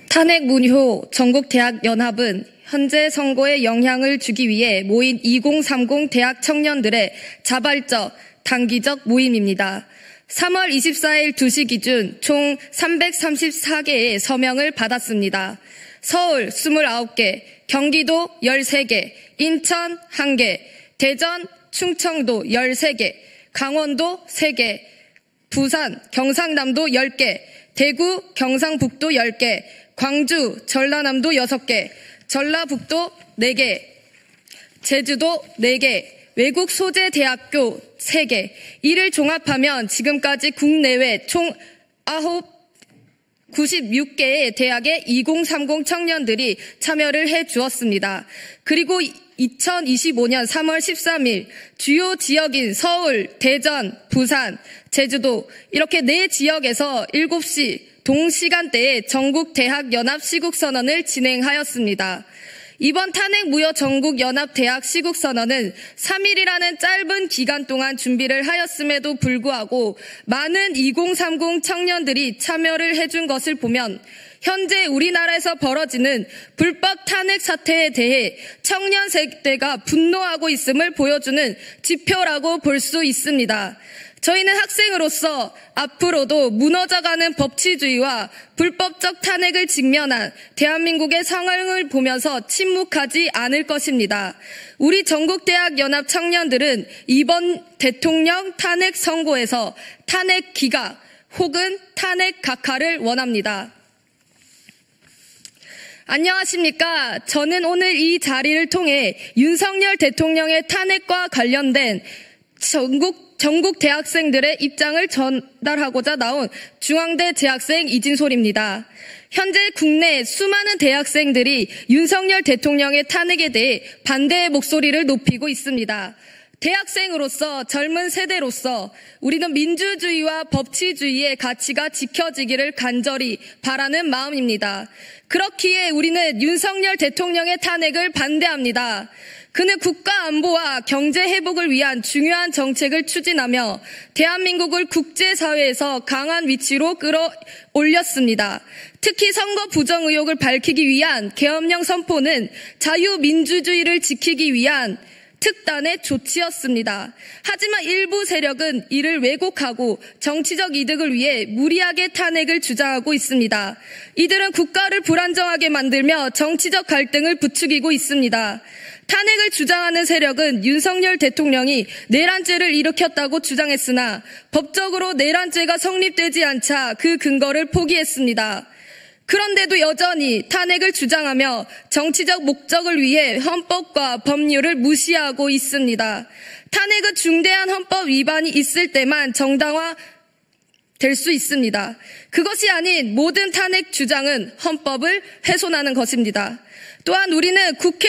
탄핵 무효 전국대학연합은 현재 선거에 영향을 주기 위해 모인 2030 대학 청년들의 자발적, 단기적 모임입니다. 3월 24일 2시 기준 총 334개의 서명을 받았습니다. 서울 29개, 경기도 13개, 인천 1개, 대전, 충청도 13개, 강원도 3개, 부산, 경상남도 10개, 대구, 경상북도 10개, 광주, 전라남도 6개, 전라북도 4개, 제주도 4개, 외국 소재 대학교 3개. 이를 종합하면 지금까지 국내외 총 96개의 대학의 2030 청년들이 참여를 해 주었습니다. 그리고 2025년 3월 13일 주요 지역인 서울, 대전, 부산, 제주도 이렇게 4지역에서 7시 동시간대에 전국대학연합 시국선언을 진행하였습니다. 이번 탄핵 무효 전국연합대학 시국선언은 3일이라는 짧은 기간 동안 준비를 하였음에도 불구하고 많은 2030 청년들이 참여를 해준 것을 보면 현재 우리나라에서 벌어지는 불법 탄핵 사태에 대해 청년 세대가 분노하고 있음을 보여주는 지표라고 볼 수 있습니다. 저희는 학생으로서 앞으로도 무너져가는 법치주의와 불법적 탄핵을 직면한 대한민국의 상황을 보면서 침묵하지 않을 것입니다. 우리 전국대학연합 청년들은 이번 대통령 탄핵 선고에서 탄핵 기각 혹은 탄핵 각하를 원합니다. 안녕하십니까. 저는 오늘 이 자리를 통해 윤석열 대통령의 탄핵과 관련된 전국 대학생들의 입장을 전달하고자 나온 중앙대 재학생 이진솔입니다. 현재 국내 수많은 대학생들이 윤석열 대통령의 탄핵에 대해 반대의 목소리를 높이고 있습니다. 대학생으로서 젊은 세대로서 우리는 민주주의와 법치주의의 가치가 지켜지기를 간절히 바라는 마음입니다. 그렇기에 우리는 윤석열 대통령의 탄핵을 반대합니다. 그는 국가 안보와 경제 회복을 위한 중요한 정책을 추진하며 대한민국을 국제사회에서 강한 위치로 끌어올렸습니다. 특히 선거 부정 의혹을 밝히기 위한 계엄령 선포는 자유민주주의를 지키기 위한 특단의 조치였습니다. 하지만 일부 세력은 이를 왜곡하고 정치적 이득을 위해 무리하게 탄핵을 주장하고 있습니다. 이들은 국가를 불안정하게 만들며 정치적 갈등을 부추기고 있습니다. 탄핵을 주장하는 세력은 윤석열 대통령이 내란죄를 일으켰다고 주장했으나 법적으로 내란죄가 성립되지 않자 그 근거를 포기했습니다. 그런데도 여전히 탄핵을 주장하며 정치적 목적을 위해 헌법과 법률을 무시하고 있습니다. 탄핵은 중대한 헌법 위반이 있을 때만 정당화 될 수 있습니다. 그것이 아닌 모든 탄핵 주장은 헌법을 훼손하는 것입니다. 또한 우리는 국회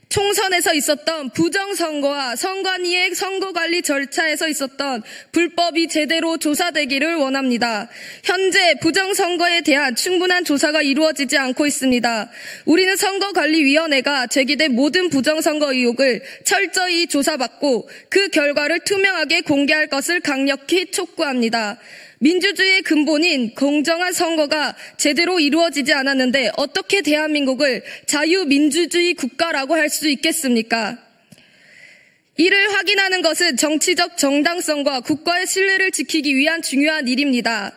총선에서 있었던 부정선거와 선관위의 선거관리 절차에서 있었던 불법이 제대로 조사되기를 원합니다. 현재 부정선거에 대한 충분한 조사가 이루어지지 않고 있습니다. 우리는 선거관리위원회가 제기된 모든 부정선거 의혹을 철저히 조사받고 그 결과를 투명하게 공개할 것을 강력히 촉구합니다. 민주주의의 근본인 공정한 선거가 제대로 이루어지지 않았는데 어떻게 대한민국을 자유민주주의 국가라고 할 수 있겠습니까? 이를 확인하는 것은 정치적 정당성과 국가의 신뢰를 지키기 위한 중요한 일입니다.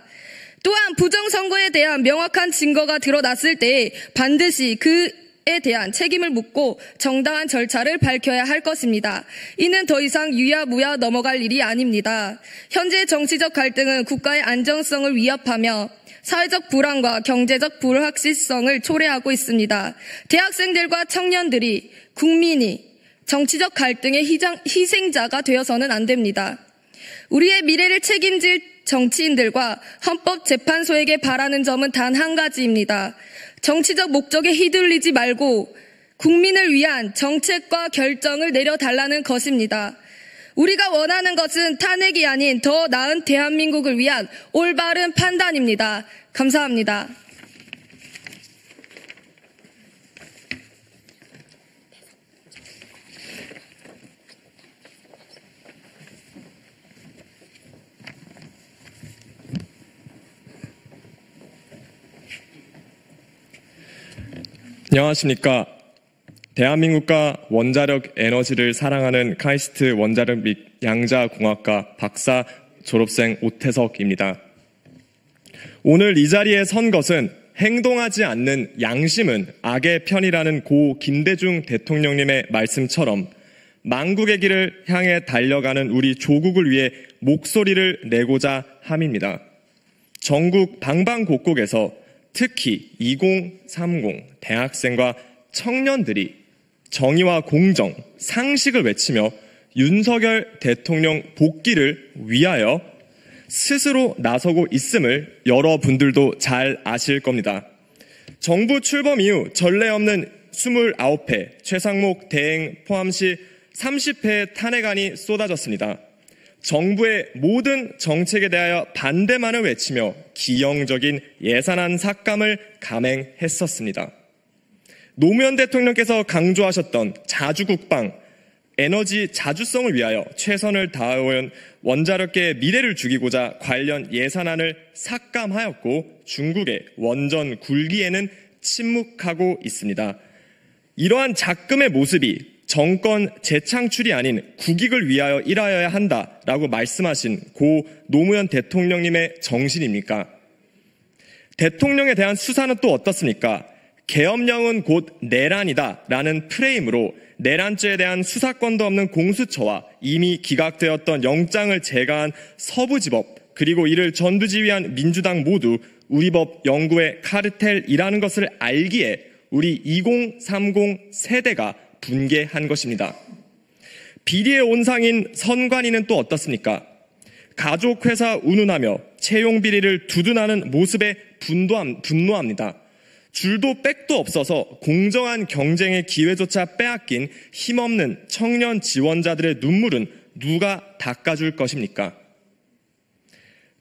또한 부정선거에 대한 명확한 증거가 드러났을 때 반드시 그에 대한 책임을 묻고 정당한 절차를 밝혀야 할 것입니다. 이는 더 이상 유야무야 넘어갈 일이 아닙니다. 현재 정치적 갈등은 국가의 안정성을 위협하며 사회적 불안과 경제적 불확실성을 초래하고 있습니다. 대학생들과 청년들이, 국민이 정치적 갈등의 희생자가 되어서는 안 됩니다. 우리의 미래를 책임질 정치인들과 헌법재판소에게 바라는 점은 단 한 가지입니다. 정치적 목적에 휘둘리지 말고 국민을 위한 정책과 결정을 내려달라는 것입니다. 우리가 원하는 것은 탄핵이 아닌 더 나은 대한민국을 위한 올바른 판단입니다. 감사합니다. 안녕하십니까. 대한민국과 원자력 에너지를 사랑하는 카이스트 원자력 및 양자공학과 박사 졸업생 오태석입니다. 오늘 이 자리에 선 것은 행동하지 않는 양심은 악의 편이라는 고 김대중 대통령님의 말씀처럼 만국의 길을 향해 달려가는 우리 조국을 위해 목소리를 내고자 함입니다. 전국 방방곡곡에서 특히 2030 대학생과 청년들이 정의와 공정, 상식을 외치며 윤석열 대통령 복귀를 위하여 스스로 나서고 있음을 여러분들도 잘 아실 겁니다. 정부 출범 이후 전례 없는 29회 최상목 대행 포함시 30회의 탄핵안이 쏟아졌습니다. 정부의 모든 정책에 대하여 반대만을 외치며 기형적인 예산안 삭감을 감행했었습니다. 노무현 대통령께서 강조하셨던 자주국방, 에너지 자주성을 위하여 최선을 다해온 원자력계의 미래를 죽이고자 관련 예산안을 삭감하였고 중국의 원전 굴기에는 침묵하고 있습니다. 이러한 작금의 모습이 정권 재창출이 아닌 국익을 위하여 일하여야 한다라고 말씀하신 고 노무현 대통령님의 정신입니까? 대통령에 대한 수사는 또 어떻습니까? 계엄령은 곧 내란이다 라는 프레임으로 내란죄에 대한 수사권도 없는 공수처와 이미 기각되었던 영장을 제거한 서부지법 그리고 이를 전두지휘한 민주당 모두 우리 법 영구의 카르텔이라는 것을 알기에 우리 2030 세대가 분개한 것입니다. 비리의 온상인 선관위는 또 어떻습니까? 가족회사 운운하며 채용비리를 두둔하는 모습에 분노합니다. 줄도 백도 없어서 공정한 경쟁의 기회조차 빼앗긴 힘없는 청년 지원자들의 눈물은 누가 닦아줄 것입니까?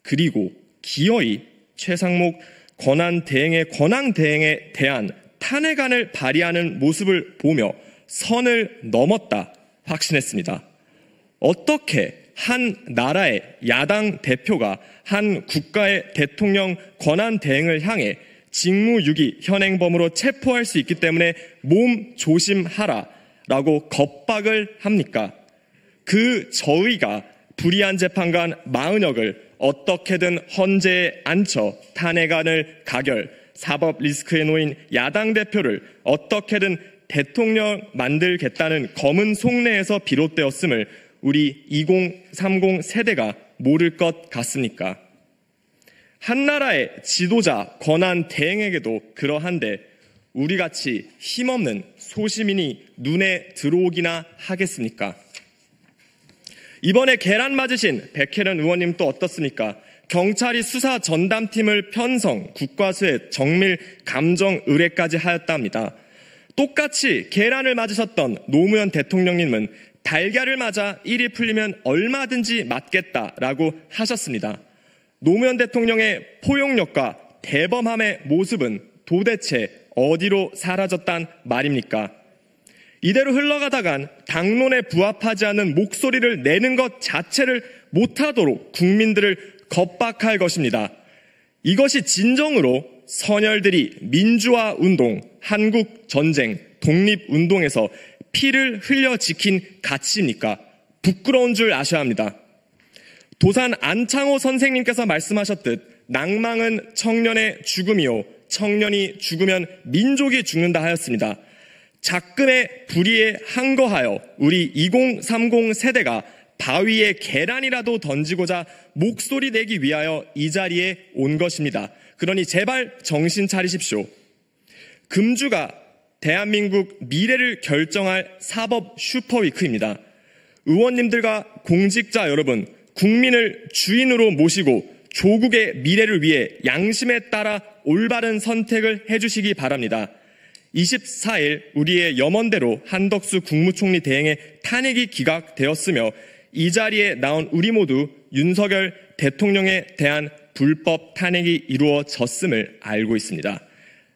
그리고 기어이 최상목 권한대행에 대한 탄핵안을 발의하는 모습을 보며 선을 넘었다 확신했습니다. 어떻게 한 나라의 야당 대표가 한 국가의 대통령 권한대행을 향해 직무유기 현행범으로 체포할 수 있기 때문에 몸 조심하라 라고 겁박을 합니까? 그 저희가 불의한 재판관 40역을 어떻게든 헌재에 앉혀 탄핵안을 가결, 사법 리스크에 놓인 야당 대표를 어떻게든 대통령 만들겠다는 검은 속내에서 비롯되었음을 우리 2030 세대가 모를 것 같습니까? 한나라의 지도자 권한 대행에게도 그러한데 우리같이 힘없는 소시민이 눈에 들어오기나 하겠습니까? 이번에 계란 맞으신 백혜련 의원님 또 어떻습니까? 경찰이 수사 전담팀을 편성, 국과수에 정밀 감정 의뢰까지 하였답니다. 똑같이 계란을 맞으셨던 노무현 대통령님은 달걀을 맞아 일이 풀리면 얼마든지 맞겠다라고 하셨습니다. 노무현 대통령의 포용력과 대범함의 모습은 도대체 어디로 사라졌단 말입니까? 이대로 흘러가다간 당론에 부합하지 않는 목소리를 내는 것 자체를 못하도록 국민들을 겁박할 것입니다. 이것이 진정으로 선열들이 민주화 운동, 한국 전쟁, 독립운동에서 피를 흘려 지킨 가치입니까? 부끄러운 줄 아셔야 합니다. 도산 안창호 선생님께서 말씀하셨듯 낭망은 청년의 죽음이요 청년이 죽으면 민족이 죽는다 하였습니다. 작금의 불의에 항거하여 우리 2030 세대가 바위에 계란이라도 던지고자 목소리 내기 위하여 이 자리에 온 것입니다. 그러니 제발 정신 차리십시오. 금주가 대한민국 미래를 결정할 사법 슈퍼위크입니다. 의원님들과 공직자 여러분, 국민을 주인으로 모시고 조국의 미래를 위해 양심에 따라 올바른 선택을 해주시기 바랍니다. 24일 우리의 염원대로 한덕수 국무총리 대행의 탄핵이 기각되었으며 이 자리에 나온 우리 모두 윤석열 대통령에 대한 불법 탄핵이 이루어졌음을 알고 있습니다.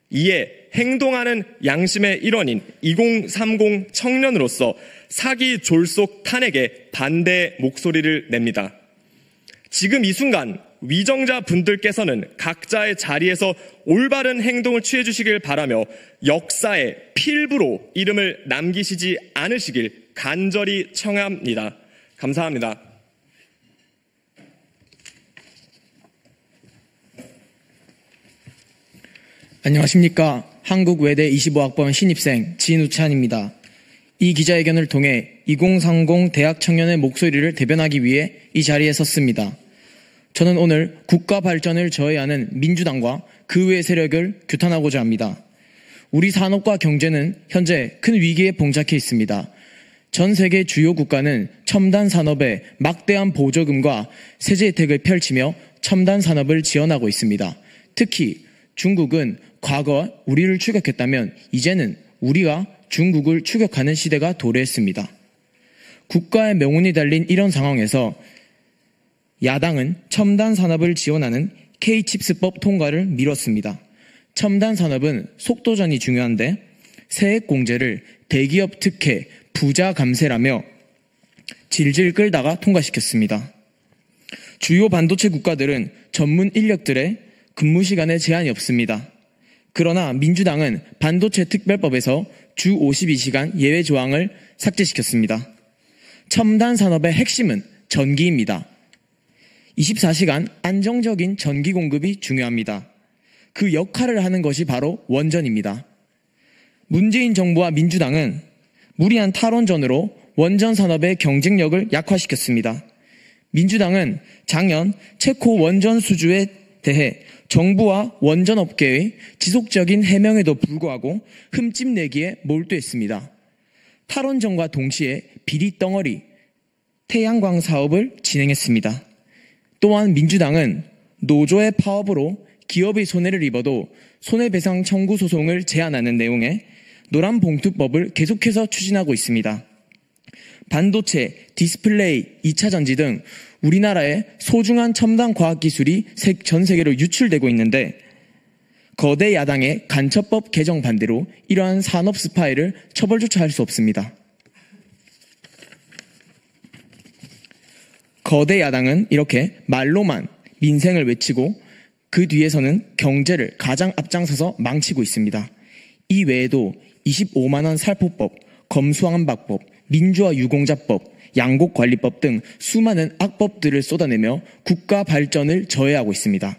이에 행동하는 양심의 일원인 2030 청년으로서 사기 졸속 탄핵에 반대 목소리를 냅니다. 지금 이 순간 위정자 분들께서는 각자의 자리에서 올바른 행동을 취해 주시길 바라며 역사의 필부로 이름을 남기시지 않으시길 간절히 청합니다. 감사합니다. 안녕하십니까. 한국외대 25학번 신입생 진우찬입니다. 이 기자회견을 통해 2030 대학 청년의 목소리를 대변하기 위해 이 자리에 섰습니다. 저는 오늘 국가 발전을 저해하는 민주당과 그 외 세력을 규탄하고자 합니다. 우리 산업과 경제는 현재 큰 위기에 봉착해 있습니다. 전 세계 주요 국가는 첨단 산업에 막대한 보조금과 세제 혜택을 펼치며 첨단 산업을 지원하고 있습니다. 특히 중국은 과거 우리를 추격했다면 이제는 우리가 중국을 추격하는 시대가 도래했습니다. 국가의 명운이 달린 이런 상황에서 야당은 첨단 산업을 지원하는 K-칩스법 통과를 미뤘습니다. 첨단 산업은 속도전이 중요한데 세액 공제를 대기업 특혜, 부자 감세라며 질질 끌다가 통과시켰습니다. 주요 반도체 국가들은 전문 인력들의 근무 시간에 제한이 없습니다. 그러나 민주당은 반도체 특별법에서 주 52시간 예외 조항을 삭제시켰습니다. 첨단 산업의 핵심은 전기입니다. 24시간 안정적인 전기 공급이 중요합니다. 그 역할을 하는 것이 바로 원전입니다. 문재인 정부와 민주당은 무리한 탈원전으로 원전 산업의 경쟁력을 약화시켰습니다. 민주당은 작년 체코 원전 수주에 대해 정부와 원전업계의 지속적인 해명에도 불구하고 흠집 내기에 몰두했습니다. 탈원전과 동시에 비리 덩어리, 태양광 사업을 진행했습니다. 또한 민주당은 노조의 파업으로 기업의 손해를 입어도 손해배상 청구 소송을 제한하는 내용의 노란봉투법을 계속해서 추진하고 있습니다. 반도체, 디스플레이, 2차전지 등 우리나라의 소중한 첨단 과학기술이 전 세계로 유출되고 있는데 거대 야당의 간첩법 개정 반대로 이러한 산업 스파이를 처벌조차 할 수 없습니다. 거대 야당은 이렇게 말로만 민생을 외치고 그 뒤에서는 경제를 가장 앞장서서 망치고 있습니다. 이 외에도 25만원 살포법, 검수완박법, 민주화 유공자법, 양곡관리법 등 수많은 악법들을 쏟아내며 국가 발전을 저해하고 있습니다.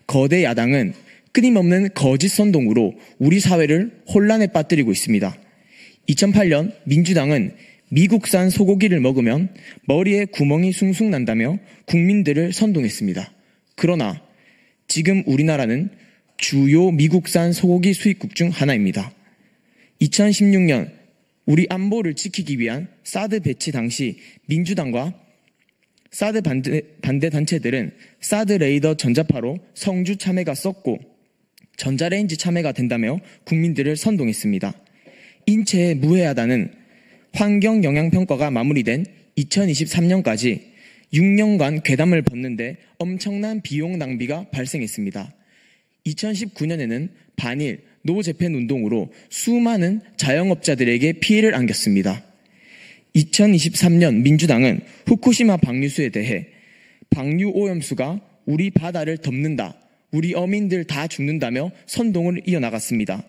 거대 야당은 끊임없는 거짓 선동으로 우리 사회를 혼란에 빠뜨리고 있습니다. 2008년 민주당은 미국산 소고기를 먹으면 머리에 구멍이 숭숭 난다며 국민들을 선동했습니다. 그러나 지금 우리나라는 주요 미국산 소고기 수입국 중 하나입니다. 2016년 우리 안보를 지키기 위한 사드 배치 당시 민주당과 사드 반대 단체들은 사드 레이더 전자파로 성주 참외가 썩고 전자레인지 참외가 된다며 국민들을 선동했습니다. 인체에 무해하다는 환경영향평가가 마무리된 2023년까지 6년간 괴담을 벗는데 엄청난 비용 낭비가 발생했습니다. 2019년에는 반일 노재팬 운동으로 수많은 자영업자들에게 피해를 안겼습니다. 2023년 민주당은 후쿠시마 방류수에 대해 방류 오염수가 우리 바다를 덮는다, 우리 어민들 다 죽는다며 선동을 이어나갔습니다.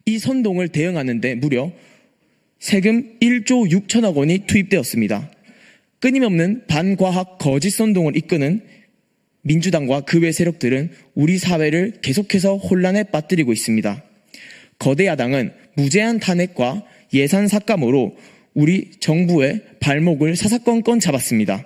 이 선동을 대응하는 데 무려 세금 1조 6천억 원이 투입되었습니다. 끊임없는 반과학 거짓 선동을 이끄는 민주당과 그 외 세력들은 우리 사회를 계속해서 혼란에 빠뜨리고 있습니다. 거대 야당은 무제한 탄핵과 예산 삭감으로 우리 정부의 발목을 사사건건 잡았습니다.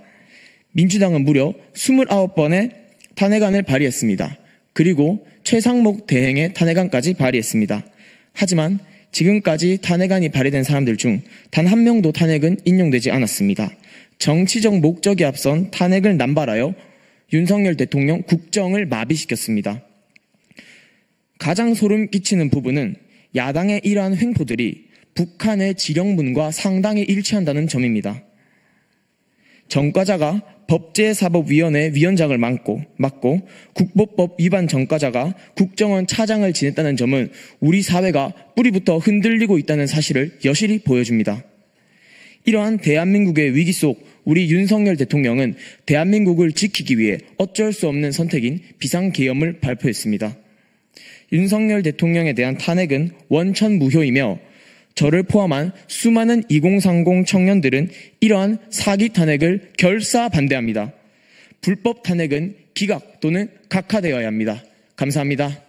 민주당은 무려 29번의 탄핵안을 발의했습니다. 그리고 최상목 대행의 탄핵안까지 발의했습니다. 하지만 지금까지 탄핵안이 발의된 사람들 중 단 한 명도 탄핵은 인용되지 않았습니다. 정치적 목적에 앞선 탄핵을 남발하여 윤석열 대통령 국정을 마비시켰습니다. 가장 소름 끼치는 부분은 야당의 이러한 횡포들이 북한의 지령문과 상당히 일치한다는 점입니다. 전과자가 법제사법위원회 위원장을 맡고 국보법 위반 전과자가 국정원 차장을 지냈다는 점은 우리 사회가 뿌리부터 흔들리고 있다는 사실을 여실히 보여줍니다. 이러한 대한민국의 위기 속 우리 윤석열 대통령은 대한민국을 지키기 위해 어쩔 수 없는 선택인 비상계엄을 발표했습니다. 윤석열 대통령에 대한 탄핵은 원천무효이며 저를 포함한 수많은 2030 청년들은 이러한 사기 탄핵을 결사 반대합니다. 불법 탄핵은 기각 또는 각하되어야 합니다. 감사합니다.